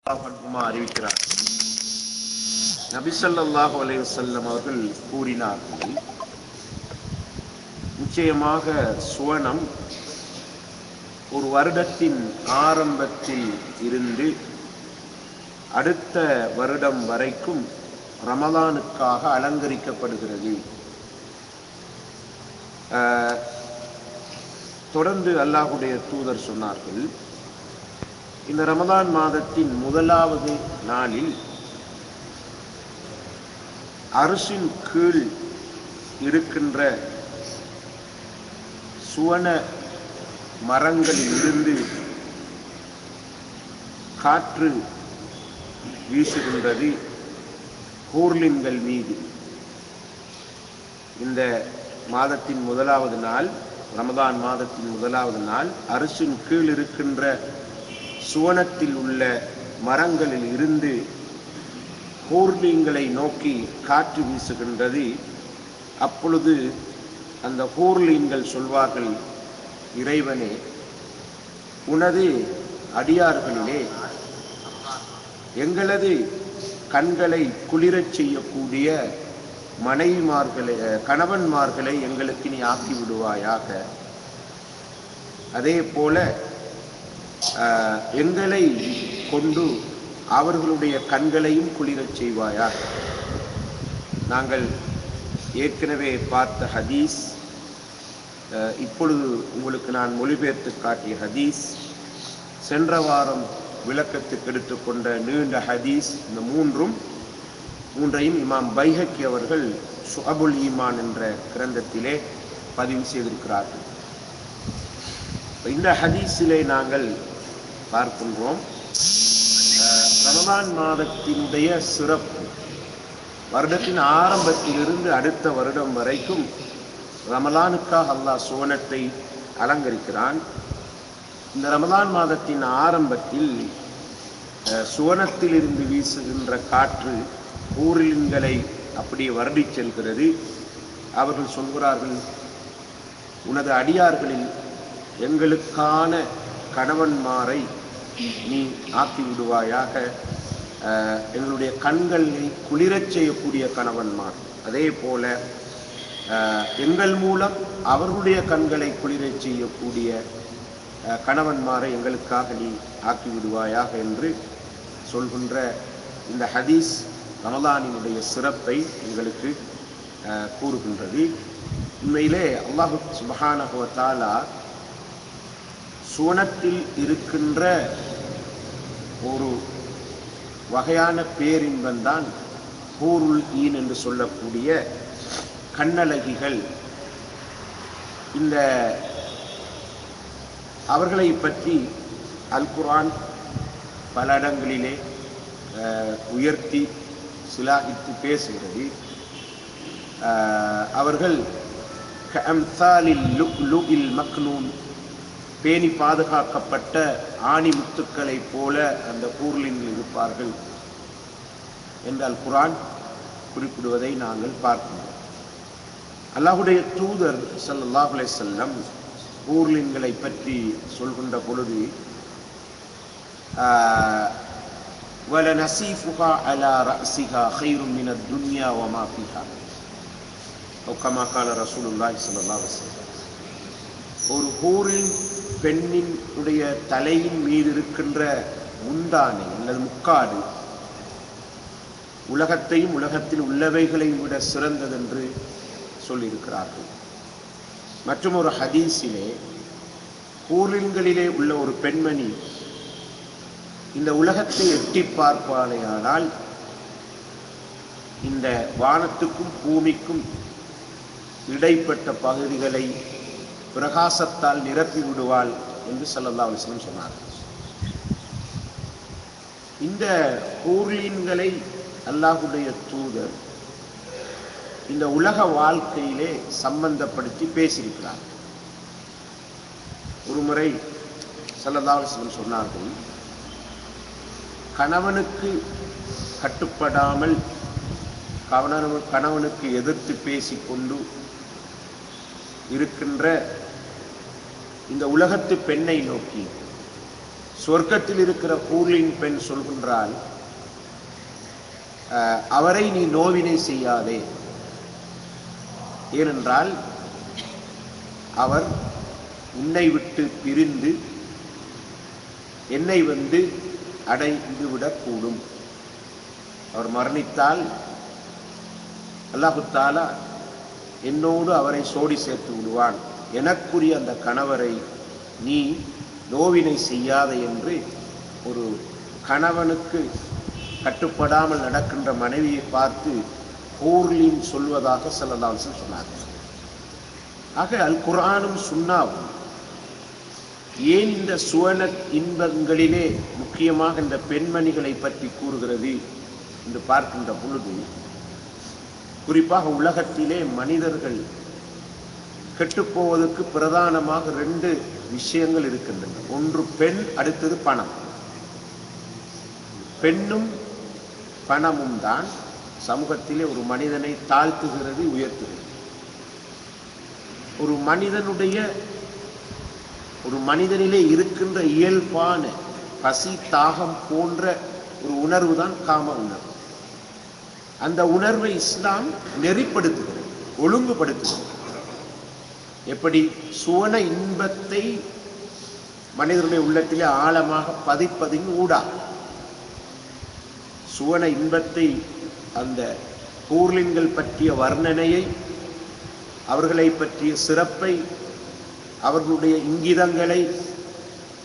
அறிவிக்கிறார். நபி ஸல்லல்லாஹு அலைஹி வஸல்லம் அவர்கள் கூறினார்கள், நிச்சயமாக சுவனம் ஒரு வருடத்தின் ஆரம்பத்தில் இருந்து அடுத்த வருடம் வரைக்கும் ரமலானுக்காக அலங்கரிக்கப்படுகிறது. தொடர்ந்து அல்லாஹ்வுடைய தூதர் சொன்னார்கள், இந்த ரமலான் மாதத்தின் முதலாவது நாளில் அரிசின் கீழ் இருக்கின்ற சுவன மரங்களில் இருந்து காற்று வீசுகின்றது ஹூர்லின்கள் மீது. இந்த மாதத்தின் முதலாவது நாள், ரமதான் மாதத்தின் முதலாவது நாள், அரிசின் கீழ் இருக்கின்ற சுவனத்தில் உள்ள மரங்களில் இருந்து ஹூர்லிங்களை நோக்கி காற்று வீசுகின்றது. அப்பொழுது அந்த ஹூர்லின்கள் சொல்வார்கள், இறைவனே, உனது அடியார்களிலே எங்களது கண்களை குளிரச் செய்யக்கூடிய மனைவிமார்களை, கணவன்மார்களை எங்களுக்கு நீ ஆக்கி விடுவாயாக. அதே போல எங்களை கொண்டு அவர்களுடைய கண்களையும் குளிரச் செய்வாயாக. நாங்கள் ஏற்கனவே பார்த்த ஹதீஸ், இப்பொழுது உங்களுக்கு நான் மொழிபெயர்த்து காட்டிய ஹதீஸ், சென்ற வாரம் விளக்கத்துக்கு எடுத்துக்கொண்ட நீண்ட ஹதீஸ், இந்த மூன்றையும் இமாம் பைஹக்கி அவர்கள் ஷுஅபுல் ஈமான் என்ற கிரந்தத்திலே பதிவு செய்திருக்கிறார்கள். இந்த ஹதீஸிலே நாங்கள் பார்க்கின்றோம், ரமலான் மாதத்தினுடைய சிறப்பு. வருடத்தின் ஆரம்பத்திலிருந்து அடுத்த வருடம் வரைக்கும் ரமலானுக்காக அல்லாஹ் சுவனத்தை அலங்கரிக்கிறான். இந்த ரமலான் மாதத்தின் ஆரம்பத்தில் சுவனத்தில் இருந்து வீசுகின்ற காற்று ஹூர்லின்களை அப்படியே வருடி செல்கிறது. அவர்கள் சொல்கிறார்கள், உனது அடியார்களில் எங்களுக்கான கணவன்மாரை நீ ஆக்கி விடுவாயாக, எங்களுடைய கண்களை குளிரச் செய்யக்கூடிய கணவன்மார். அதே போல எங்கள் மூலம் அவர்களுடைய கண்களை குளிரச் செய்யக்கூடிய கணவன்மாரை எங்களுக்காக நீ ஆக்கி விடுவாயாக என்று சொல்கின்ற இந்த ஹதீஸ் ரமலானினுடைய சிறப்பை எங்களுக்கு கூறுகின்றது. உண்மையிலே அல்லாஹ் சுப்ஹானஹு வ தஆலா சுவனத்தில் இருக்கின்ற ஒரு வகையான பேரின்பந்தான் ஹூருல் ஈன் என்று சொல்லக்கூடிய கண்ணழகிகள். இந்த அவர்களை பற்றி அல் குர்ஆன் பல இடங்களிலே உயர்த்தி சிலாகித்து பேசுகிறது. அவர்கள் கஅம்சாலில் லுக்லுஇல் மக்னூன், பேணி பாதுகாக்கப்பட்ட ஆணி முத்துக்களைப் போல அந்த ஹூர்லின்கள் இருப்பார்கள் என்று அல் குர்ஆன் குறிப்பிடுவதை நாங்கள் பார்க்கிறோம். அல்லாஹ்வுடைய தூதர் ஸல்லல்லாஹு அலைஹி வஸல்லம் ஹூர்லின்களை பற்றி சொல்கின்ற பொழுது, وَلَنَسِيفُهَا عَلَى رَأْسِهَا خَيْرٌ مِنَ الدُّنْيَا وَمَا فِيهَا أو كما قال رسول الله صلى الله عليه وسلم. ஒரு ஹூரின் பெண்ணின் உடைய தலையின் மீது இருக்கின்ற முந்தானை அல்லது முக்காடு உலகத்தையும் உலகத்தில் உள்ளவைகளையும் விட சிறந்ததென்று சொல்லியிருக்கிறார்கள். மற்றும் ஒரு ஹதீஸிலே, ஹூர்லின்களிலே உள்ள ஒரு பெண்மணி இந்த உலகத்தை எட்டி பார்ப்பானேயானால் இந்த வானத்துக்கும் பூமிக்கும் இடைப்பட்ட பகுதிகளை பிரகாசத்தால் நிரப்பி விடுவாள் என்று ஸல்லல்லாஹு அலைஹி வஸல்லம் சொன்னார்கள். இந்த ஹூர்லின்களை அல்லாஹ்வுடைய தூதர் இந்த உலக வாழ்க்கையிலே சம்பந்தப்படுத்தி பேசியிருக்கிறார். ஒரு முறை ஸல்லல்லாஹு அலைஹி வஸல்லம் சொன்னார்கள், கணவனுக்கு கட்டுப்படாமல் கணவனுக்கு எதிர்த்து பேசிக்கொண்டு இருக்கின்ற இந்த உலகத்து பெண்ணை நோக்கி சொர்க்கத்தில் இருக்கிற ஹூர்லின் பெண் சொல்கின்றாள், அவரை நீ நோவினை செய்யாதே, ஏனென்றால் அவர் உன்னை விட்டு பிரிந்து என்னை அடைந்து விடக்கூடும். அவர் மரணித்தால் அல்லாஹு தஆலா என்னோடு அவரை சோடி சேர்த்து விடுவான். எனக்குரிய அந்த கணவரை நீ நோவினை செய்யாத என்று ஒரு கணவனுக்கு கட்டுப்படாமல் நடக்கின்ற மனைவியை பார்த்து ஹூர்லின் சொல்வதாக ஸல்லல்லாஹு அலைஹி வஸல்லம் சொன்னார்கள். ஆக அல் குர்ஆனும் சுன்னாவும் ஏன் இந்த சுவன இன்பங்களிலே முக்கியமாக இந்த பெண்மணிகளை பற்றி கூறுகிறது என்று பார்க்கின்ற பொழுது, குறிப்பாக உலகத்திலே மனிதர்கள் கெட்டுப்போவதற்கு பிரதானமாக 2 விஷயங்கள் இருக்கின்றன. ஒன்று பெண், அடுத்தது பணம். பெண்ணும் பணமும் தான் சமூகத்திலே ஒரு மனிதனை தாழ்த்துகிறது, உயர்த்துகிறது. ஒரு மனிதனிலே இருக்கின்ற இயல்பான பசி, தாகம் போன்ற ஒரு உணர்வு தான் காம உணர்வு. அந்த உணர்வை இஸ்லாம் நெறிப்படுத்துகிறது, ஒழுங்குபடுத்துகிறது. எப்படி சுவன இன்பத்தை மனிதனுடைய உள்ளத்திலே ஆழமாக பதிப்பதின் ஊடாக சுவன இன்பத்தை, அந்த ஹூர்லின்கள் பற்றிய வர்ணனையை, அவர்களை பற்றிய சிறப்பை, அவர்களுடைய இங்கிதங்களை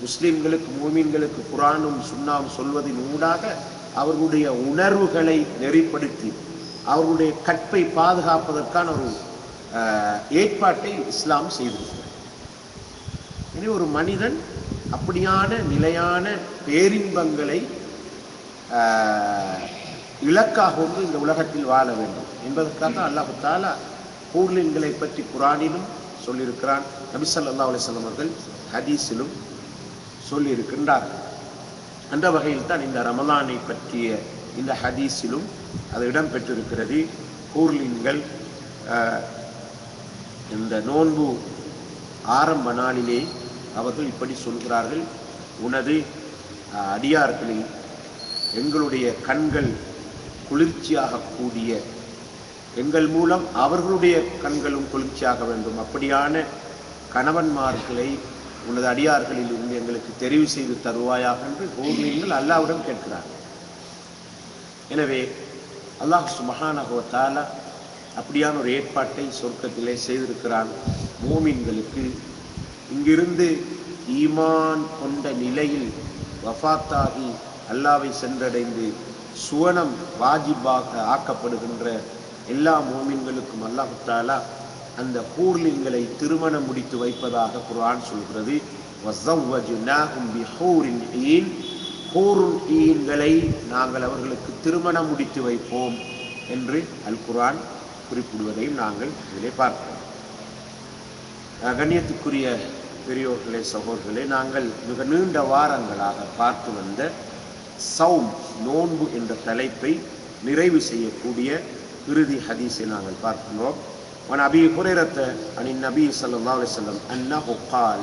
முஸ்லிம்களுக்கு, மூமின்களுக்கு குர்ஆனும் சுன்னாவும் சொல்வதின் ஊடாக அவர்களுடைய உணர்வுகளை நெறிப்படுத்தி அவர்களுடைய கற்பை பாதுகாப்பதற்கான ஒரு ஏற்பாட்டை இஸ்லாம் செய்திருக்கிறது. இனி ஒரு மனிதன் அப்படியான நிலையான பேரின்பங்களை இலக்காக கொண்டு இந்த உலகத்தில் வாழ வேண்டும் என்பதற்காக அல்லாஹ் தஆலா ஹூர்லின்களை பற்றி குர்ஆனிலும் சொல்லியிருக்கிறான். நபி ஸல்லல்லாஹு அலைஹி வஸல்லம் அவர்கள் ஹதீஸிலும் சொல்லியிருக்கின்றார்கள். அந்த வகையில் தான் இந்த ரமலானை பற்றிய இந்த ஹதீஸிலும் அது இடம்பெற்றிருக்கிறது. ஹூர்லின்கள் இந்த நோன்பு ஆரம்ப நாளிலே அவர்கள் இப்படி சொல்கிறார்கள், உனது அடியார்களில் எங்களுடைய கண்கள் குளிர்ச்சியாக கூடிய, எங்கள் மூலம் அவர்களுடைய கண்களும் குளிர்ச்சியாக வேண்டும், அப்படியான கணவன்மார்களை உனது அடியார்களில் இருந்து எங்களுக்கு தெரிவு செய்து தருவாயாக என்று ஹூர்லின்கள் அல்லாஹ்விடம் கேட்கிறார்கள். எனவே அல்லாஹ் சுப்ஹானஹு வ தஆலா அப்படியான ஒரு ஏற்பாட்டை சொர்க்கத்திலே செய்திருக்கிறான். மூமின்களுக்கு இங்கிருந்து ஈமான் கொண்ட நிலையில் வஃபாத்தாகி அல்லாஹ்வை சென்றடைந்து சுவனம் வாஜிபாக ஆக்கப்படுகின்ற எல்லா மூமின்களுக்கும் அல்லாஹ் தஆலா அந்த ஹூர்லின்களை திருமணம் முடித்து வைப்பதாக குர்ஆன் சொல்கிறது. வஸவ்வஜ்னாஹும் பிஹூரின் ஈன், ஹூருல் ஈன்களை நாங்கள் அவர்களுக்கு திருமணம் முடித்து வைப்போம் என்று அல் குர்ஆன் குறிப்பிடுவதையும் நாங்கள் இதிலே பார்க்கிறோம். கண்ணியத்துக்குரிய பெரியோர்களே, சகோதரர்களே, நாங்கள் மிக நீண்ட வாரங்களாக பார்த்து வந்த சௌம், நோன்பு என்ற தலைப்பை நிறைவு செய்யக்கூடிய இறுதி ஹதீஸை நாங்கள் பார்க்கிறோம். وعن أبي هريرة عن النبي صلى الله عليه وسلم أنه قال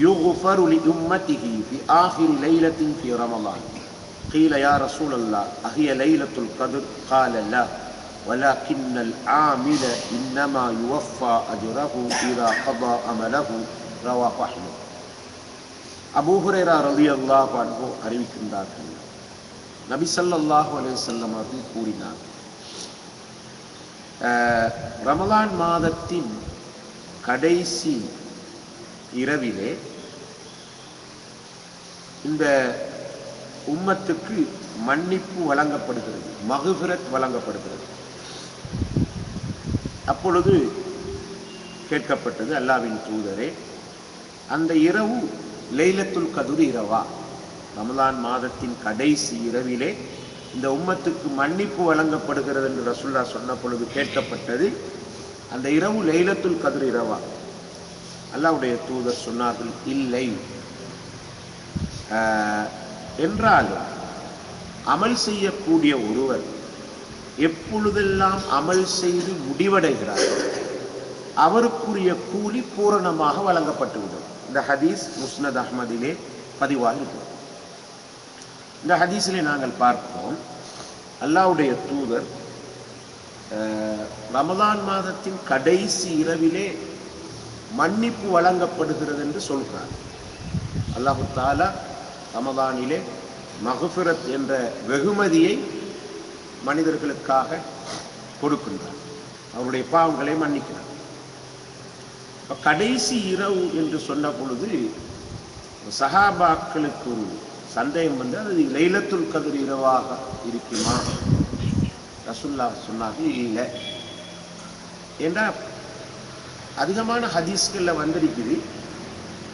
يغفر لأمته في آخر ليلة في رمضان قيل يا رسول الله أهي ليلة القدر قال لا ولكن العامل إنما يوفى أجره إذا قضى عمله رواه أحمد. அபூ ஹுரைரா ரலியல்லாஹு அன்ஹு அறிவிக்கின்றார்கள், நபி ஸல்லல்லாஹு அலைஹி வஸல்லம் அவர்கள் கூறினார், ரமலான் மாதத்தின் கடைசி இரவிலே இந்த உம்மத்துக்கு மன்னிப்பு வழங்கப்படுகிறது, மக்ஃபிரத் வழங்கப்படுகிறது. அப்பொழுது கேட்கப்பட்டது, அல்லாஹ்வின் தூதரே, அந்த இரவு லைலத்துல் கத்ர் இரவா? ரமலான் மாதத்தின் கடைசி இரவிலே இந்த உம்மத்துக்கு மன்னிப்பு வழங்கப்படுகிறது என்று ரசூலுல்லாஹ் சொன்ன பொழுது கேட்கப்பட்டது, அந்த இரவு லைலத்துல் கத்ர் இரவா? அல்லாஹ்வுடைய தூதர் சொன்னார்கள், இல்லை. என்றாலும் அமல் செய்யக்கூடிய ஒருவர் எப்பொழுதெல்லாம் அமல் செய்து முடிவடைகிறார் அவருக்குரிய கூலி பூரணமாக வழங்கப்பட்டுவிடும். இந்த ஹதீஸ் முஸ்னத் அஹ்மதிலே பதிவாக இருக்கிறது. இந்த ஹதீஸிலே நாங்கள் பார்ப்போம், அல்லாஹ்வுடைய தூதர் ரமதான் மாதத்தின் கடைசி இரவிலே மன்னிப்பு வழங்கப்படுகிறது என்று சொல்கிறார். அல்லாஹு தஆலா ரமதானிலே மக்ஃபிரத் என்ற வெகுமதியை மனிதர்களுக்காக கொடுக்கின்றார், அவருடைய பாவங்களை மன்னிக்கிறார். கடைசி இரவு என்று சொன்ன பொழுது சஹாபாக்களுக்கு ஒரு சந்தேகம் வந்து, அது லைலத்துல் கத்ர் இரவாக இருக்குமா? ரசூலுல்லாஹ் சொன்னார்கள் இல்லை. ஏன்னா அதிகமான ஹதீஸ்கள்ல வந்திருக்குது,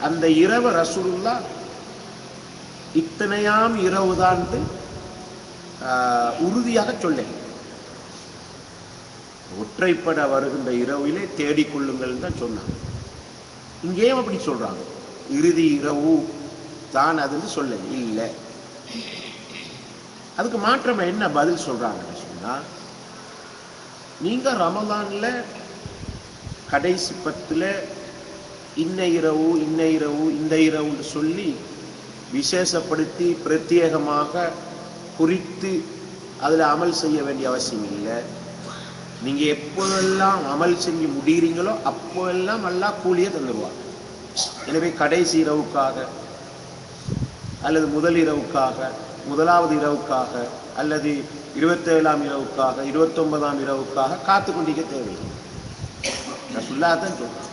அந்த இரவு ரசூலுல்லாஹ் இத்தனையாம் இரவுதான் உறுதியாக சொல்ல, ஒற்றைப்பட வருகின்ற இரவிலே தேடிக்கொள்ளுங்கள் தான் சொன்னாங்க. இங்கேயும் அப்படி சொல்றாங்க, இறுதி இரவு தான் அதுன்னு சொல்ல இல்லை. அதுக்கு மாற்றமா என்ன பதில் சொல்றாங்கன்னு சொன்னா, நீங்க ரமலான்ல கடைசி 10ல் இன்ன இரவு இன்ன இரவு இந்த இரவுன்னு சொல்லி விசேஷப்படுத்தி பிரத்யேகமாக குறித்து அதில் அமல் செய்ய வேண்டிய அவசியம் இல்லை. நீங்க எப்போதெல்லாம் அமல் செஞ்சு முடிகிறீங்களோ அப்போதெல்லாம் அல்லாஹ் கூலியை தந்துடுவாங்க. எனவே கடைசி இரவுக்காக அல்லது முதல் இரவுக்காக, முதலாவது இரவுக்காக, அல்லது 27ஆம் இரவுக்காக, 29ஆம் இரவுக்காக காத்து கொண்டிருக்க தேவையில்லை. ரசூலுல்லாஹ் தான் சொல்றாங்க,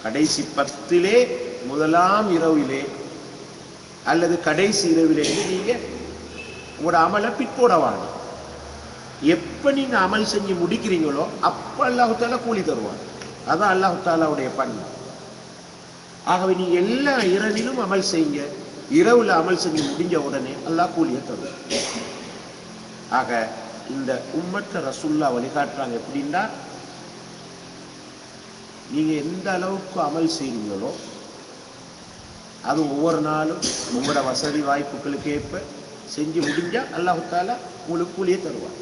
கடைசி 10லே முதலாம் இரவிலே அல்லது கடைசி இரவிலே நீங்க உங்களோட அமலை பிற்போடவாங்க. எப்ப நீங்க அமல் செஞ்சு முடிக்கிறீங்களோ அப்ப அல்லாஹ் தஆலா கூலி தருவாங்க. அதான் அல்லாஹ் தஆலாவுடைய பண்பு. ஆகவே நீங்க எல்லா இரவிலும் அமல் செய்யுங்க, இரவுல அமல் செஞ்சு முடிஞ்ச உடனே அல்லாஹ் கூலியை தருவார். ஆக இந்த உம்மத்தை ரசூலுல்லாஹ் வழிகாட்டுறாங்க எப்படின்னா, நீங்க எந்த அளவுக்கு அமல் செய்றீங்களோ அது ஒவ்வொரு நாளும் உங்களோட வசதி வாய்ப்புகளுக்கு ஏற்ப செஞ்சு முடிஞ்சா அல்லாஹ் தஆலா உங்களுக்கு கூலியை தருவார்.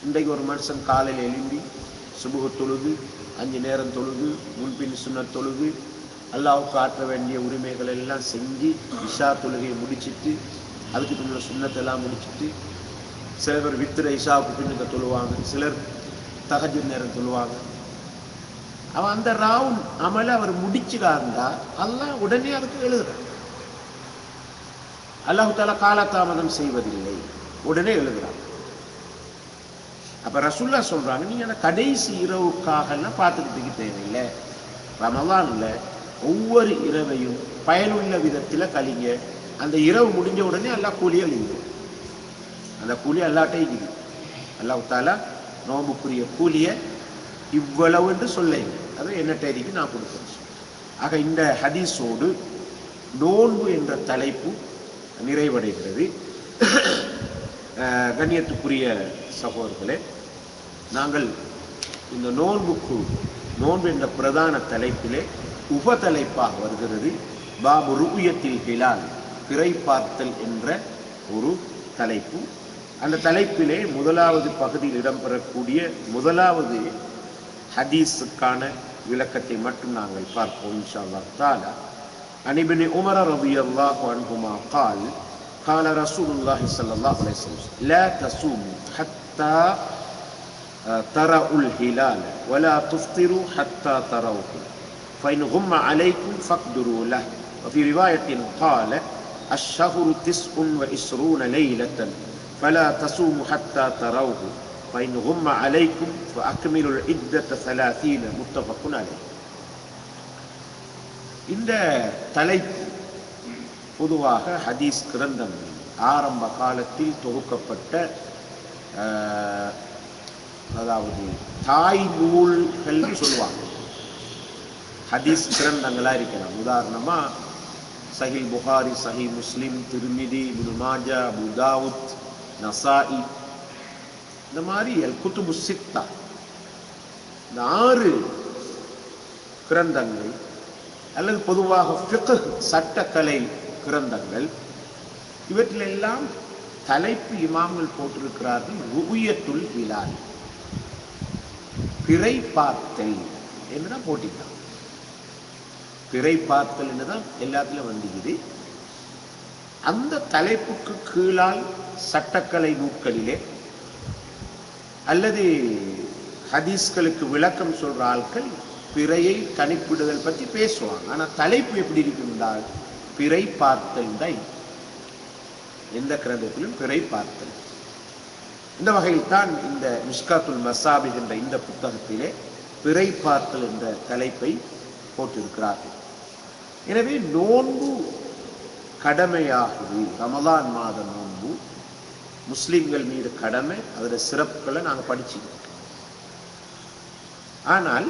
இன்றைக்கு ஒரு மனுஷன் காலையில் எழும்பி சுபுஹ் தொழுது 5 நேரம் தொழுது முன்பின் சுன்னத் தொழுது அல்லாஹ்வுக்கு ஆற்ற வேண்டிய உரிமைகள் எல்லாம் செஞ்சு இஷா தொழுகையை முடிச்சுட்டு அதுக்கு பின்ன சுன்னத்தெல்லாம் முடிச்சுட்டு, சில பேர் வித்திர இஷாவுக்கு பின்னுக்க தொழுவாங்க, சிலர் தஹஜ்ஜுத் நேரம் தொழுவாங்க. அவன் அந்த ராவுன் அமலை அவர் முடிச்சுக்காருந்தா அல்லாஹ் உடனே அதுக்கு எழுதுறான். அல்லாஹ் தஆலா காலதாமதம் செய்வதில்லை, உடனே எழுதுறான். அப்ப ரசூலுல்லாஹ் சொல்றாங்க, நீங்க அந்த கடைசி இரவுக்காக எல்லாம் பார்த்துக்கிட்டு தேவையில்லை. ரமலான்ல ஒவ்வொரு இரவையும் பயனுள்ள விதத்துல கழிங்க. அந்த இரவு முடிஞ்ச உடனே அல்லாஹ் கூலியை எழுதுவோம். அந்த கூலி அல்லாஹ்ட்ட இருக்குது. அல்லாஹ் தஆலா நோம்புக்குரிய கூலியை இவ்வளவு என்று சொல்லுங்க, அதை என்ன தேதிக்கு நான் கொடுக்குறேன். ஆக இந்த ஹதீஸோடு நோன்பு என்ற தலைப்பு நிறைவடைகிறது. கண்ணியத்துக்குரிய சகோதரர்களே, நாங்கள் இந்த நோன்பு என்ற பிரதான தலைப்பிலே உபதலைப்பாக வருகிறது பாபு ருயத்தில் ஹிலால், பிறை பார்த்தல் என்ற ஒரு தலைப்பு. அந்த தலைப்பிலே முதலாவது பகுதியில் இடம்பெறக்கூடிய முதலாவது ஹதீஸுக்கான விளக்கத்தை மட்டும் நாங்கள் பார்ப்போம் இன்ஷா அல்லாஹ் தஆலா. அன் இப்னு உமர் ரலியல்லாஹு அன்ஹுமா قال قال رسول الله صلى الله عليه وسلم لا تصوموا حتى تروا الهلال ولا تفطروا حتى تروه فإن غم عليكم فاقدروا له. وفي رواية قال الشهر 29 ليلة فلا تصوموا حتى تروه فإن غم عليكم فأكملوا العدة 30 متفق عليه. இந்த தலைப்பு பொதுவாக ஹதீஸ் கிரந்தங்கள் ஆரம்ப காலத்தில் தொகுக்கப்பட்ட, அதாவது தாய் நூல்கள் சொல்லுவாங்க, ஹதீஸ் கிரந்தங்களா இருக்கலாம். உதாரணமா சஹீஹ் புகாரி, சஹீஹ் முஸ்லிம், திர்மிதி, இப்னு மாஜா, அபூ தாவூத், நசாஇ, இந்த மாதிரி அல் குதுபு சித்தா, இந்த 6 கிரந்தங்கள் அல்லது பொதுவாக ஃபிக்ஹ் சட்டக்கலை கிரந்தங்கள், இவற்றிலெல்லாம் தலைப்பு இமாம்கள் போட்டிருக்கிறார்கள் ருயத்துல் ஹிலால், பிறை பார்த்தல் என்றுதான் போட்டிருக்காங்க. பிறை பார்த்தல் என்றுதான் எல்லாத்திலும் வந்துக்குது. அந்த தலைப்புக்கு கீழால் சட்டக்கலை நூல்களிலே அல்லது ஹதீஸ்களுக்கு விளக்கம் சொல்ற ஆட்கள் பிறையை கணிப்பிடுதல் பற்றி பேசுவாங்க. ஆனா தலைப்பு எப்படி இருக்குன்றால் பிறை பார்த்தல் தான். எந்த கிரந்தத்திலும் பிறை பார்த்தல். இந்த வகையில் தான் இந்த மிஷ்காத்துல் மசாபிஹ் என்ற இந்த புத்தகத்திலே பிறை பார்த்தல் என்ற தலைப்பை போட்டிருக்கிறார்கள். எனவே நோன்பு கடமையாகுது. ரமலான் மாத நோன்பு முஸ்லிம்கள் மீது கடமை. அதில் சிறப்புகளை நாங்கள் படிச்சுக்கிறோம். ஆனால்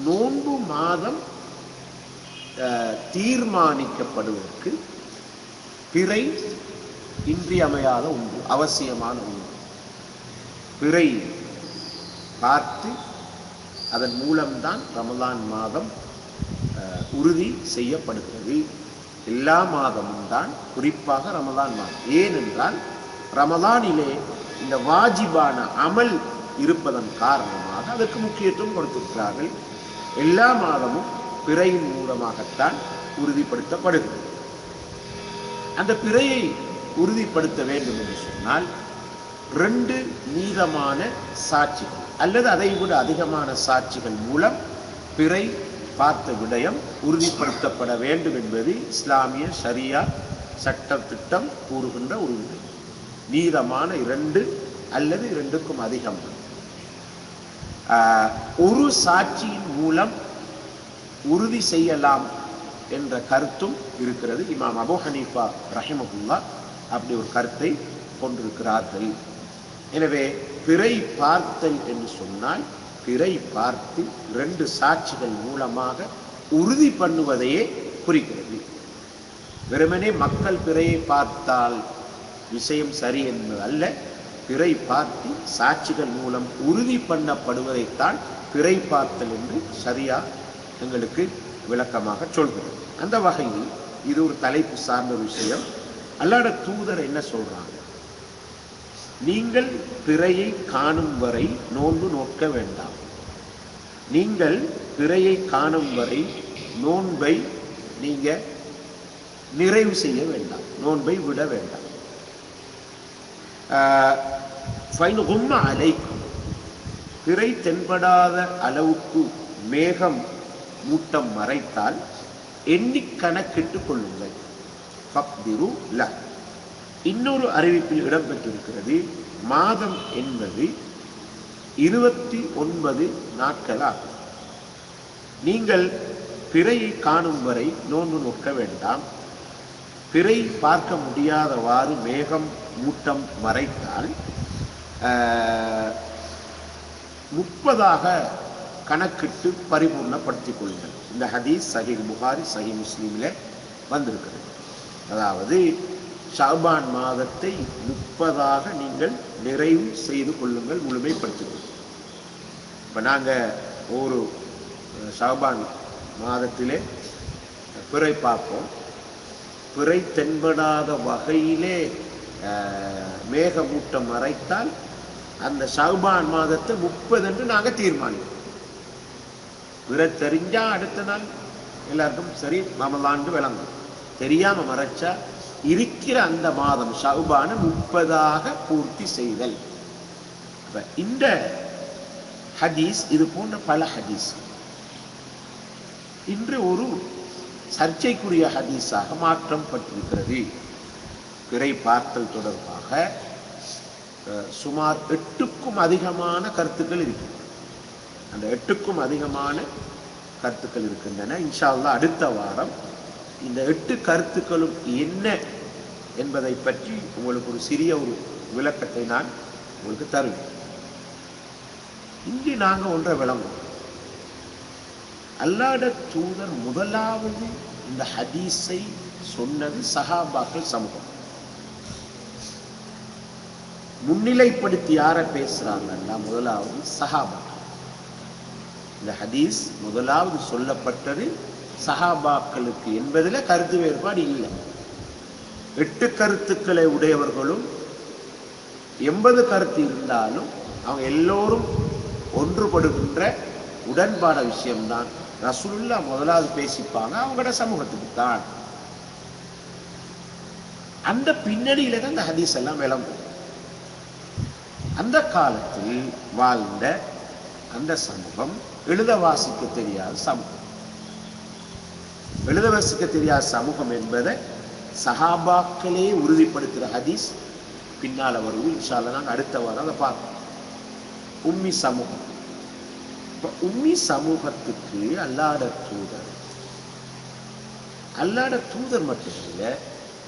நோன்பு மாதம் தீர்மானிக்கப்படுவதற்கு பிறை இன்றியமையாத ஒன்று, அவசியமான ஒன்று. பிறை பார்த்து அதன் மூலம்தான் ரமலான் மாதம் உறுதி செய்யப்படுகிறது. எல்லா மாதமும் தான், குறிப்பாக ரமலான் மாதம். ஏனென்றால் ரமலானிலே இந்த வாஜிபான அமல் இருப்பதன் காரணமாக அதற்கு முக்கியத்துவம் கொடுத்திருக்கிறார்கள். எல்லா மாதமும் பிறையின் மூலமாகத்தான் உறுதிப்படுத்தப்படுகிறது. அந்த பிறையை உறுதிப்படுத்த வேண்டும் என்று சொன்னால் 2 மீதமான சாட்சிகள் அல்லது அதை விட அதிகமான சாட்சிகள் மூலம் பிறை பார்த்த விடயம் உறுதிப்படுத்தப்பட வேண்டும் என்பது இஸ்லாமிய ஷரியா சட்ட திட்டம் கூறுகின்ற ஒரு விடயம். மீதமான 2 அல்லது 2க்கும் அதிகம் ஒரு சாட்சியின் மூலம் உறுதி செய்யலாம் என்ற கருத்தும் இருக்கிறது. இமாம் அபூ ஹனீஃபா ரஹிமஹுல்லாஹ் அப்படி ஒரு கருத்தை கொண்டிருக்கிறார்கள். எனவே பிறை பார்த்தல் என்று சொன்னால் பிறை பார்த்து 2 சாட்சிகள் மூலமாக உறுதி பண்ணுவதையே குறிக்கிறது. வெறுமனே மக்கள் பிறையை பார்த்தால் விஷயம் சரி என்பது அல்ல. பிறை பார்த்து சாட்சிகள் மூலம் உறுதி பண்ணப்படுவதைத்தான் பிறை பார்த்தல் என்று சரியா எங்களுக்கு விளக்கமாக சொல்கிறது. அந்த வகையில் இது ஒரு தலைப்பு சார்ந்த விஷயம். அல்லாஹ்வுடைய தூதர் என்ன சொல்றாங்க? நீங்கள் பிறையை காணும் வரை நோன்பு நோக்க வேண்டாம். நீங்கள் பிறையை காணும் வரை நோன்பை நீங்க நிறைவு செய்ய வேண்டாம், நோன்பை விட வேண்டாம். பிறை தென்படாத அளவுக்கு மேகம் மூட்டம் மறைத்தால் எண்ணி கணக்கிட்டுக் கொள்ளுங்கள். இன்னொரு அறிவிப்பில் இடம்பெற்றிருக்கிறது, மாதம் என்பது 29 நாட்கள் ஆகும். நீங்கள் பிறையை காணும் வரை நோன்பு நோக்க வேண்டாம். பிறை பார்க்க முடியாதவாறு மேகம் மூட்டம் மறைத்தால் 30 கணக்கிட்டு பரிபூர்ணப்படுத்திக் கொள்ளுங்கள். இந்த ஹதீஸ் சஹீஹ் புகாரி சஹீஹ் முஸ்லிமில் வந்திருக்கிறது. அதாவது ஷஅபான் மாதத்தை 30 நீங்கள் நிறைவு செய்து கொள்ளுங்கள், முழுமைப்படுத்திக் கொள்ளுங்கள். இப்போ நாங்கள் ஒரு ஷஅபான் மாதத்திலே பிறை பார்ப்போம். பிறை தென்படாத வகையிலே மேகமூட்டம் மறைத்தால் அந்த ஷஅபான் மாதத்தை 30 என்று நாங்கள் தீர்மானிப்போம். பிறை தெரிஞ்சா அடுத்த நாள் எல்லாருக்கும் சரி ரமலான் விளங்கும். தெரியாம மறைச்சா இருக்கிற அந்த மாதம் ஷஅபான 30 பூர்த்தி செய்தல். இந்த ஹதீஸ் இது போன்ற பல ஹதீஸ் இன்று ஒரு சர்ச்சைக்குரிய ஹதீஸாக மாற்றம் பட்டிருக்கிறது. பிறை பார்த்தல் தொடர்பாக சுமார் 8க்கும் அதிகமான கருத்துக்கள் இருக்கு. அந்த 8க்கும் அதிகமான கருத்துக்கள் இருக்கின்றன. இன்ஷா அல்லாஹ் அடுத்த வாரம் இந்த 8 கருத்துக்களும் என்ன என்பதை பற்றி உங்களுக்கு ஒரு சிறிய ஒரு விளக்கத்தை நான் உங்களுக்கு தருவேன். இங்கே நாங்கள் ஒன்றை விளங்குவோம். அல்லாஹ்வுடைய தூதர் முதலாவது இந்த ஹதீஸை சொன்னது சஹாபாக்கள் சமூகம். முன்னிலைப்படுத்தி யாரை பேசுறாங்கன்னா முதலாவது சஹாபாக்கள். இந்த ஹதீஸ் முதலாவது சொல்லப்பட்டது சஹாபாக்களுக்கு என்பதில் கருத்து வேறுபாடு இல்லை. 8 கருத்துக்களை உடையவர்களும் 80 கருத்து இருந்தாலும் அவங்க எல்லோரும் ஒன்றுபடுகின்ற உடன்பாட விஷயம்தான். ரசூலுல்லாஹ் முதலாவது பேசிப்பாங்க அவங்களோட சமூகத்துக்கு தான். அந்த பின்னணியில தான் இந்த ஹதீஸ் எல்லாம் விளங்கும். அந்த காலத்தில் வாழ்ந்த அந்த சமூகம் எழுத வாசிக்க தெரியாத சமூகம். எழுத வாசிக்க தெரியாத சமூகம் என்பதை சஹாபாக்களே உறுதிப்படுத்துகிற ஹதீஸ் பின்னால வருவது. இன்ஷா அல்லாஹ் நாங்கள் அடுத்த வாரம் அதை பார்ப்போம். உம்மி சமூகம். உம்மி சமூகத்துக்கு அல்லாஹ்வுடைய தூதர் மட்டுமில்ல,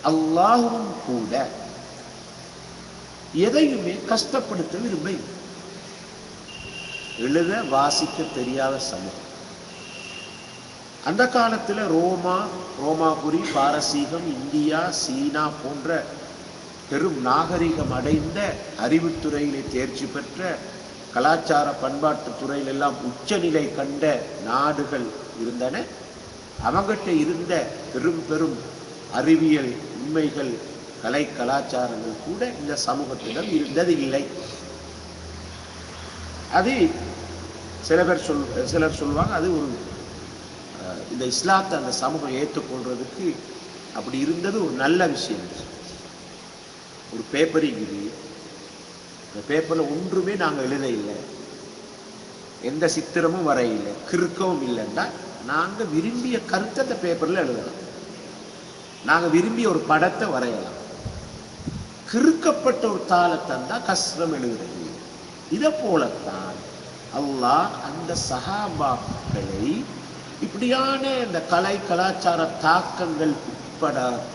அல்லாஹ்வும் கூட எதையுமே கஷ்டப்படுத்த விரும்ப. எழுத வாசிக்க தெரியாத சமூகம். அந்த காலத்துல ரோமாபுரி, பாரசீகம், இந்தியா, சீனா போன்ற பெரும் நாகரிகம் அடைந்த, அறிவுத்துறையிலே தேர்ச்சி பெற்ற, கலாச்சார பண்பாட்டு துறையில் எல்லாம் உச்சநிலை கண்ட நாடுகள் இருந்தன. அவங்கிட்ட இருந்த பெரும் பெரும் அறிவியல் உண்மைகள், கலை கலாச்சாரங்கள் கூட இந்த சமூகத்திடம் இருந்தது இல்லை. அது சிலர் சொல்லுவாங்க, அது ஒரு இந்த இஸ்லாத்தை அந்த சமூகம் ஏற்றுக்கொள்றதுக்கு அப்படி இருந்தது ஒரு நல்ல விஷயம். ஒரு பேப்பர் இருக்குது, இந்த பேப்பர்ல ஒன்றுமே நாங்கள் எழுத இல்லை, எந்த சித்திரமும் வர இல்லை, கிறுக்கவும் இல்லைன்னா நாங்க விரும்பிய கருத்தை அந்த பேப்பர்ல எழுதலாம், நாங்க விரும்பிய ஒரு படத்தை வரையலாம். கிறுக்கப்பட்ட ஒரு தாளத்தை தான் கஷ்டம் எழுதுறது. இதை போலத்தான் அல்லாஹ் அந்த சஹாபாக்களை இப்படியான இந்த கலை கலாச்சார தாக்கங்கள்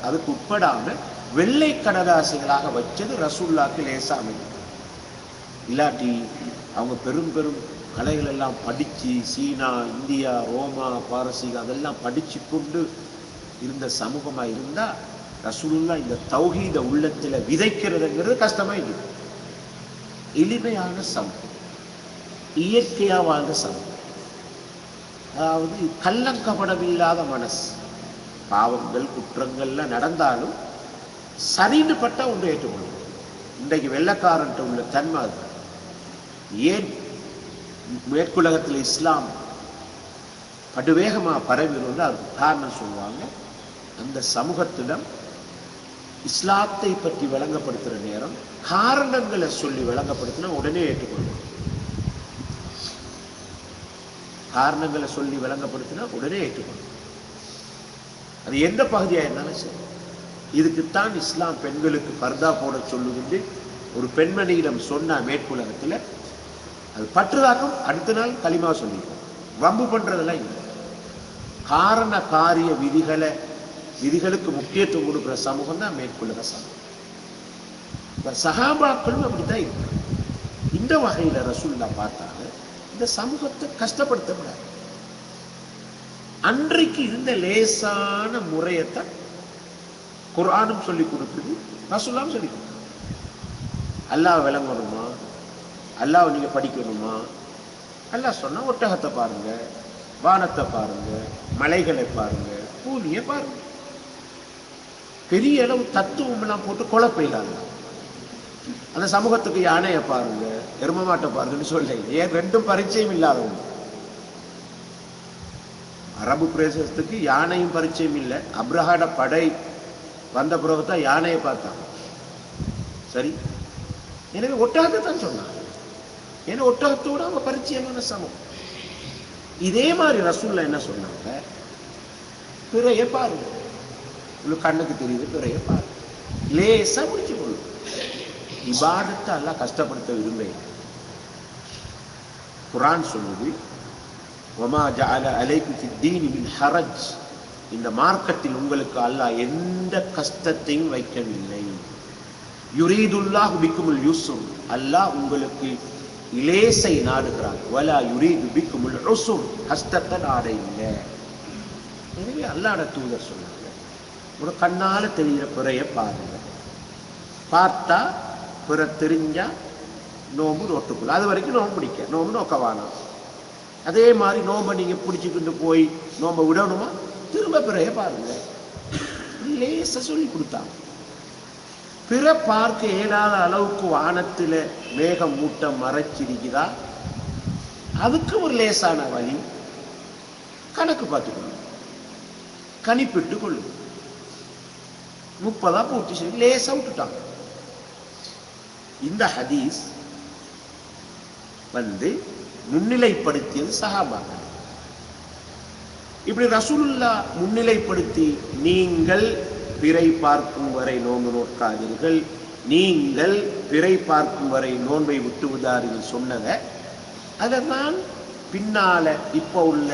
அதுக்கு உட்படாம வெள்ளை கடதாசிகளாக வச்சது ரசூலுல்லாஹ்க்கு லேசாமை. இல்லாட்டி அவங்க பெரும் பெரும் கலைகள் எல்லாம் படிச்சு, சீனா, இந்தியா, ரோமா, பாரசீகம் அதெல்லாம் படிச்சு கொண்டு இருந்த சமூகமா இருந்தா ரசூலுல்லாஹ் இந்த தௌஹீத உள்ளத்துல விதைக்கிறதுங்கிறது கஷ்டமா இருக்குது. எளிமையான சமூகம், இயற்கையா வாழ்ந்த சமூகம், அதாவது கள்ளங்கபடமில்லாத மனசு. பாவங்கள் குற்றங்கள்லாம் நடந்தாலும் சரின்னு பட்டா ஒன்று ஏற்றுக்கொள்ளும். இன்றைக்கு வெள்ளக்காரன்ட்ட உள்ள தன்மை அது. ஏன் மேற்குலகத்தில் இஸ்லாம் படுவேகமாக பரவினு அதுக்கு காரணம் சொல்லுவாங்க, அந்த சமூகத்திடம் இஸ்லாத்தை பற்றி விளங்கப்படுத்துகிற நேரம் காரணங்களை சொல்லி விளங்கப்படுத்தினா உடனே ஏற்றுக்கொள்ளும். காரணங்களை சொல்லி விளங்கப்படுத்தினா உடனே ஏற்றுக்கொள்ளும். அது எந்த பகுதியாக இருந்தாலும் சரி. இதுக்குத்தான் இஸ்லாம் பெண்களுக்கு பர்தா போட சொல்லுது. ஒரு பெண்மணியிடம் சொன்ன மேற்குலகத்தில் அது பற்றுதாக்கம், அடுத்த நாள் களிமா சொல்லிப்போம். வம்பு பண்றதெல்லாம் இல்லை. காரண காரிய விதிகளுக்கு முக்கியத்துவம் கொடுக்கிற சமூகம் தான் மேற்குலக சமூகம். சஹாபாக்களும் அப்படித்தான் இருக்கு. இந்த வகையில ரசூலுல்லாஹ் பார்த்தாங்க, இந்த சமூகத்தை கஷ்டப்படுத்தக்கூடாது. அன்றைக்கு இருந்த லேசான முறையத்தான் குர்ஆனும் சொல்லி கொடுக்குது, ரசூலுல்லாஹ் சொல்லி கொடுக்குது. அல்லாஹ் விளங்கணுமா, அல்லாஹ் நீங்க படிக்கணுமா, அல்லாஹ் சொன்னா ஒட்டகத்தை பாருங்க, வானத்தை பாருங்க, மலைகளை பாருங்க, பூமியை பாருங்க. பெரிய அளவு தத்துவம் எல்லாம் போட்டு குழப்பையிலாங்க. அந்த சமூகத்துக்கு யானையை பாருங்க, எரும மாட்டை பாருங்கன்னு சொல்ல, ஏன் ரெண்டும் பரிச்சயம் இல்லாதவங்க. அரபு பிரதேசத்துக்கு யானையும் பரிச்சயம் இல்லை. அப்ரஹாட படை வந்த பிறகுதான் யானையை பார்த்தாங்க. சரி, எனவே ஒட்டகத்தை தான் சொன்னாங்க. ஏன்னா ஒட்டகத்தோட அவங்க பரிச்சயமான சமூகம். இதே மாதிரி ரசூலுல்லாஹ் என்ன சொன்னாங்க, பிறைய பாருங்க, உங்களுக்கு கண்ணுக்கு தெரியுது, பிறைய பாருங்க, லேசா முடிச்சு கொள்ளும். இபாதத்தை அல்லாஹ் கஷ்டப்படுத்த விரும்ப. குர்ஆன் சொல்லுது, வமா ஜஅல அலைக்கும் ஃபித்தீனி மின் ஹரஜ், இந்த மார்க்கத்தில் உங்களுக்கு அல்லாஹ் எந்த கஷ்டத்தையும் வைக்கவில்லை. யுரீதுல்லாஹு பிக்குமுல் யுஸ்ர், அல்லாஹ் உங்களுக்கு இலேசை நாடுகிறான். வலா யுரீது பிக்குமுல் உஸ்ர், கஷ்டத்தை நாட இல்லை. எனவே அல்லாஹ்வுடைய தூதர் சொன்னாங்க, ஒரு கண்ணால தெரிகிற பிறைய பாருங்க, பார்த்தா பிற தெரிஞ்சா நோம்பு நோட்டுக்குள்ள, அது வரைக்கும் நோம்பு பிடிக்க, நோம்பு நோக்கவானா. அதே மாதிரி நோம்பை நீங்க பிடிச்சிக்கிட்டு போய் நோம்பை விடணுமா, திரும்ப பிறைய பாருங்க. லேச சொல்லி கொடுத்தாங்க. பிற பார்க்க இயலாத அளவுக்கு வானத்துல மேகம் மூட்டம் மறைச்சிருக்கிறா, அதுக்கு ஒரு லேசான வழி, கணக்கு பார்த்துக்கணும், கணிப்பிட்டு கொள்ளும். 30 பூர்த்தி செய்து லேசா விட்டுட்டாங்க. இந்த ஹதீஸ் முன்னிலைப்படுத்தியது சஹாபாக்கள். இப்படி ரசூலுல்லாஹ் முன்னிலைப்படுத்தி, நீங்கள் பிறை பார்க்கும் வரை நோன்பு நோக்காதீர்கள், நீங்கள் பிறை பார்க்கும் வரை நோன்பை விட்டு விடாதீர்கள் சொன்னதை அதைதான் பின்னால இப்ப உள்ள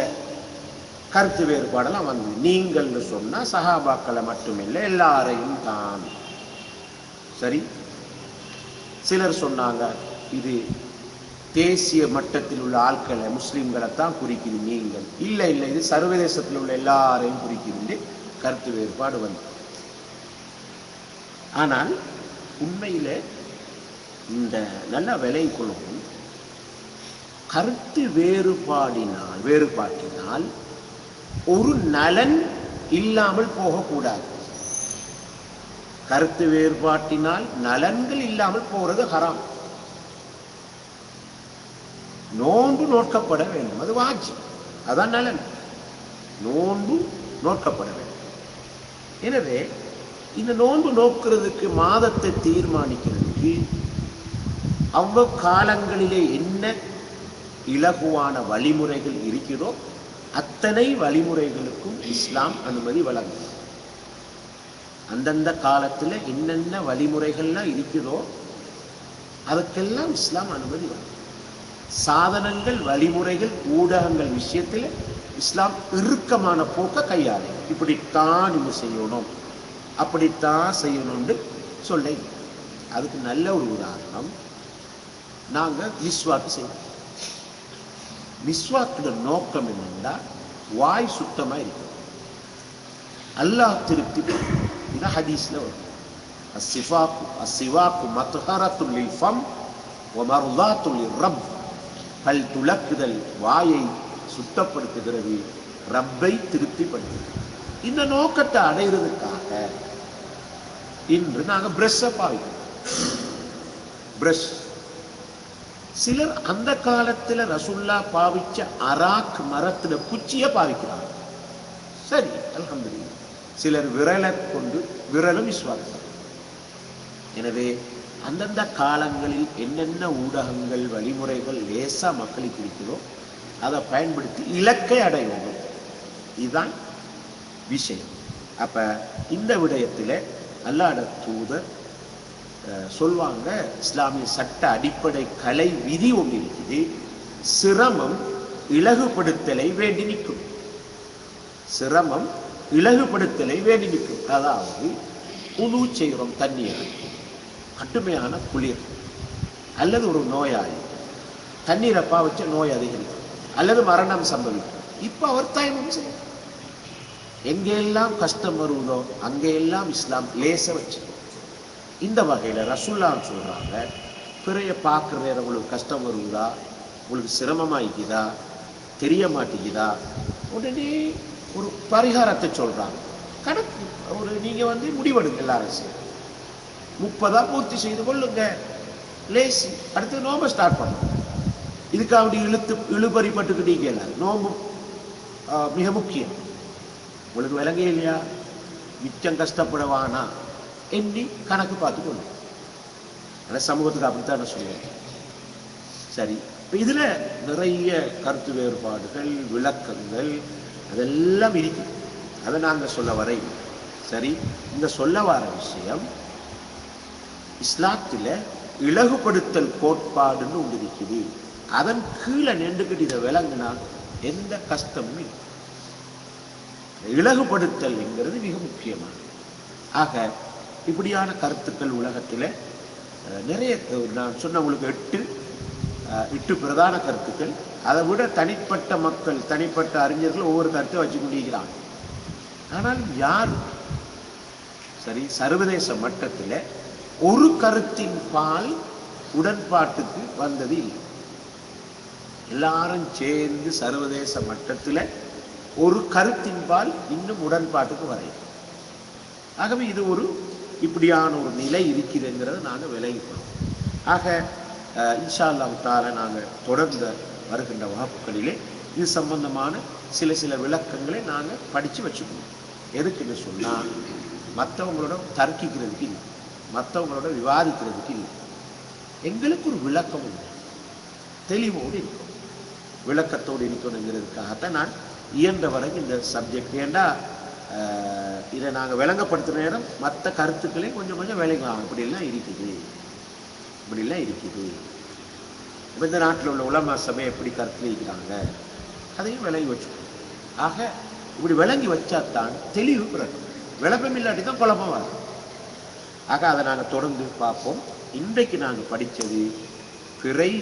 கருத்து வேறுபாடெல்லாம் வந்து நீங்கள் சொன்னா சஹாபாக்களை மட்டுமில்லை எல்லாரையும் தான். சரி, சிலர் சொன்னாங்க இது தேசிய மட்டத்தில் உள்ள ஆட்களை முஸ்லிம்களை தான் குறிக்குது, நீங்கள் இல்லை இல்லை இது சர்வதேசத்தில் உள்ள எல்லாரையும் குறிக்குது கருத்து வேறுபாடு வந்து. ஆனால் உண்மையில இந்த நல்ல விலை கொள்ளும் கருத்து வேறுபாட்டினால் ஒரு நலன் இல்லாமல் போகக்கூடாது. கருத்து வேறுபாட்டினால் நலன்கள் இல்லாமல் போறது ஹராம். நோன்பு நோக்கப்பட வேண்டும், அது வாஜிப், அதான் நலன். நோன்பு நோக்கப்பட வேண்டும். எனவே இந்த நோன்பு நோக்கிறதுக்கு மாதத்தை தீர்மானிக்கிறதுக்கு அவ்வளவு காலங்களிலே என்ன இலகுவான வழிமுறைகள் இருக்கிறதோ அத்தனை வழிமுறைகளுக்கும் இஸ்லாம் அனுமதி வழங்கும். அந்தந்த காலத்துல என்னென்ன வழிமுறைகள்லாம் இருக்கிறதோ அதுக்கெல்லாம் இஸ்லாம் அனுமதி வழங்கும். சாதனங்கள், வழிமுறைகள், ஊடகங்கள் விஷயத்தில் இஸ்லாம் இறுக்கமான போக்க கையாளு. இப்படித்தான் நீங்க செய்யணும், அப்படித்தான் செய்யணும்னு சொல்ல. அதுக்கு நல்ல ஒரு உதாரணம், நாங்க மிஸ்வாக்கு செய்வோம். மிஸ்வாக்குட நோக்கம் என்னன்னா வாய் சுத்தமா இருக்கும், அல்லாஹ் திருப்தி. இது ஹதீஸ்ல வரும். அஸ்ஸிவாக்கு மத்ஹரத்துல் லில் ஃபம் வ மர்தாத்துல் லிர்ரப். பல் துலக்குதல் வாயை சுத்தப்படுத்துகிறது, ரப்பை திருப்திப்படுத்துகிறது. இந்த நோக்கத்தை அடைகிறதுக்காக இன்று நாங்க பிரஷ்ஷை பாவிக்கிறோம். பிரஷ் சிலர் அந்த காலத்துல ரசூல்லா பாவிச்ச அராக் மரத்துல குச்சிய பாவிக்கிறாங்க. சரி, அல்ஹம்துலில்லாஹ். சிலர் விரலை கொண்டு விரலும் விஸ்வாசம். எனவே அந்தந்த காலங்களில் என்னென்ன ஊடகங்கள், வழிமுறைகள் லேசா மக்களுக்கு இருக்கிறதோ அதை பயன்படுத்தி இலக்கை அடையணும். இதுதான் விஷயம். அப்ப இந்த விடயத்துல அல்லாஹ்வுடைய தூதர் சொல்வாங்க, இஸ்லாமிய சட்ட அடிப்படை கலை விதி ஒன்று இருக்குது, சிரமம் இலகுபடுத்தலை வேண்டி நிற்கும். சிரமம் இலகுபடுத்தலை வேண்டி நிற்கும். அதாவது உது செய்கிறோம், தண்ணீர் கடுமையான குளிர், அல்லது ஒரு நோயாளி தண்ணீரை பாவிச்ச நோய் அதிகரிக்கும், அல்லது மரணம் சம்பவிக்கும். இப்ப அவர் தயமம் செய்யும். எங்கெல்லாம் கஷ்டம் வருவதோ அங்கெல்லாம் இஸ்லாம் லேச வச்சு. இந்த வகையில ரசூலுல்லாஹ் சொல்றாங்க, பிறைய பார்க்குற நேரம் உங்களுக்கு கஷ்டம் வருவதா, உங்களுக்கு சிரமமாயிக்குதா, தெரிய மாட்டேங்குதா, உடனே ஒரு பரிகாரத்தை சொல்றாங்க. கணக்கு ஒரு நீங்க முடிவெடுங்க, எல்லாரும் 30 பூர்த்தி செய்து கொள்ளுங்க, லேசி. அடுத்து நோம்பை ஸ்டார்ட் பண்ணுங்க. இதுக்காக இழுபறிப்பட்டுக்கிட்டீங்க. நோம்பு மிக முக்கியம். உங்களுக்கு விளங்க இல்லையா, மிச்சம் கஷ்டப்படவானா எண்ணி கணக்கு பார்த்துக்கொள்ளு. ஆனால் சமூகத்துக்கு அப்படித்தான் நான் சொல்லுவேன். சரி, இப்போ இதுல நிறைய கருத்து வேறுபாடுகள், விளக்கங்கள் அதெல்லாம் இருக்குது. அதை நாங்கள் சொல்ல வரை. சரி, இந்த சொல்ல வர விஷயம், இஸ்லாத்தில் இலகுபடுத்தல் கோட்பாடுன்னு ஒன்று இருக்குது. அதன் கீழே நின்றுக்கிட்டு இதை விளங்குனா எந்த கஷ்டமும் இல்லை. இலகுபடுத்தல் என்கிறது மிக முக்கியமானது. ஆக இப்படியான கருத்துக்கள் உலகத்தில் நிறைய. நான் சொன்ன உங்களுக்கு 8 பிரதான கருத்துக்கள். அதை விட தனிப்பட்ட மக்கள், தனிப்பட்ட அறிஞர்கள் ஒவ்வொரு கருத்தை வச்சு கொண்டிருக்கிறாங்க. ஆனால் யார் சரி சர்வதேச மட்டத்தில் ஒரு கருத்தின் பால் உடன்பாட்டுக்கு வந்தது இல்லை. எல்லாரும் சேர்ந்து சர்வதேச மட்டத்தில் ஒரு கருத்தின் பால் இன்னும் உடன்பாட்டுக்கு வரையும். ஆகவே இது ஒரு இப்படியான ஒரு நிலை இருக்கிறதுங்கிறத நாங்கள் விலகிக்கிறோம். ஆக இன்ஷா அல்லாஹ் தஆலா நாங்கள் தொடர்ந்த வருகின்ற வகுப்புகளிலே இது சம்பந்தமான சில விளக்கங்களை நாங்கள் படித்து வச்சுக்கணும். எதுக்குன்னு சொன்னால், மற்றவங்களோட தர்க்கிக்கிறதுக்கு இல்லை, மற்றவங்களோட விவாதிக்கிறதுக்கு இல்லை. எங்களுக்கு ஒரு விளக்கம் இல்லை, தெளிவோடு இருக்கும், விளக்கத்தோடு இருக்கணுங்கிறதுக்காகத்தான் நான் இயன்ற வரைக்கும் இந்த சப்ஜெக்ட். ஏண்டா இதை நாங்கள் விளங்கப்படுத்துகிற நேரம் மற்ற கருத்துக்களையும் கொஞ்சம் கொஞ்சம் விளங்கலாம். இப்படிலாம் இருக்குது, இப்படிலாம் இருக்குது. இப்போ இந்த நாட்டில் உள்ள உலமா சபை எப்படி கருத்துக்கிறாங்க அதையும் விளங்கி வச்சுக்கணும். ஆக இப்படி விளங்கி வச்சாத்தான் தெளிவு பிறக்கும். விளக்கம் இல்லாட்டி தான் குழப்பம் வரும். ஆக அதை நாங்கள் தொடர்ந்து பார்ப்போம். இன்றைக்கு நாங்கள் படித்தது பிறை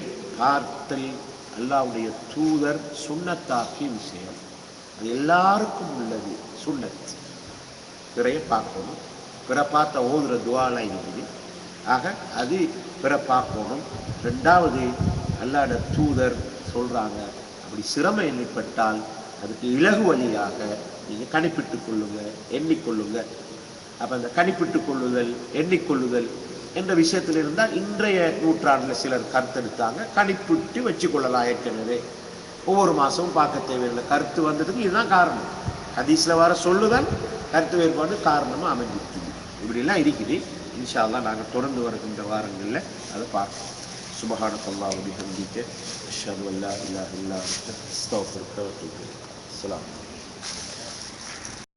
பார்த்தல் அல்லாஹ்வுடைய தூதர் சுன்னத்தாக்கிய விஷயம். அது எல்லாருக்கும் உள்ளது சுன்னத். பிறையை பார்க்கணும், பிற பார்த்த ஓதுற துவாலாம் இருக்குது. ஆக அது பிற பார்க்கணும். ரெண்டாவது அல்லாஹ்வுடைய தூதர் சொல்றாங்க, அப்படி சிரமம் எண்ணிப்பட்டால் அதுக்கு இலகு வழியாக நீங்கள் கணிப்பிட்டு கொள்ளுங்க, எண்ணிக்கொள்ளுங்க. அப்போ அந்த கணிப்பிட்டு கொள்ளுதல், எண்ணிக்கொள்ளுதல் என்ற விஷயத்தில் இருந்தால் இன்றைய நூற்றாண்டில் சிலர் கருத்தெடுத்தாங்க. கணிப்பிட்டு வச்சு கொள்ளலாம். ஏற்கனவே ஒவ்வொரு மாதமும் பார்க்க தேவையில்லை. கருத்து வந்ததுக்கு இதுதான் காரணம். ஹதீஸில் வர சொல்லுதல் கருத்து வேறுபாடு காரணமாக அமைஞ்சிருக்கு. இப்படிலாம் இருக்குது. இன்ஷா அல்லாஹ் நாங்கள் தொடர்ந்து வருகின்ற வாரங்களில் அதை பார்ப்போம். சுப்ஹானக்கல்லாஹு வ பிஹம்திக அஷ்ஹது அல்லா இலாஹா இல்லா அன்த அஸ்தக்ஃபிருக வ அத்தூபு இலைக். அஸ்ஸலாமு அலைக்கும்.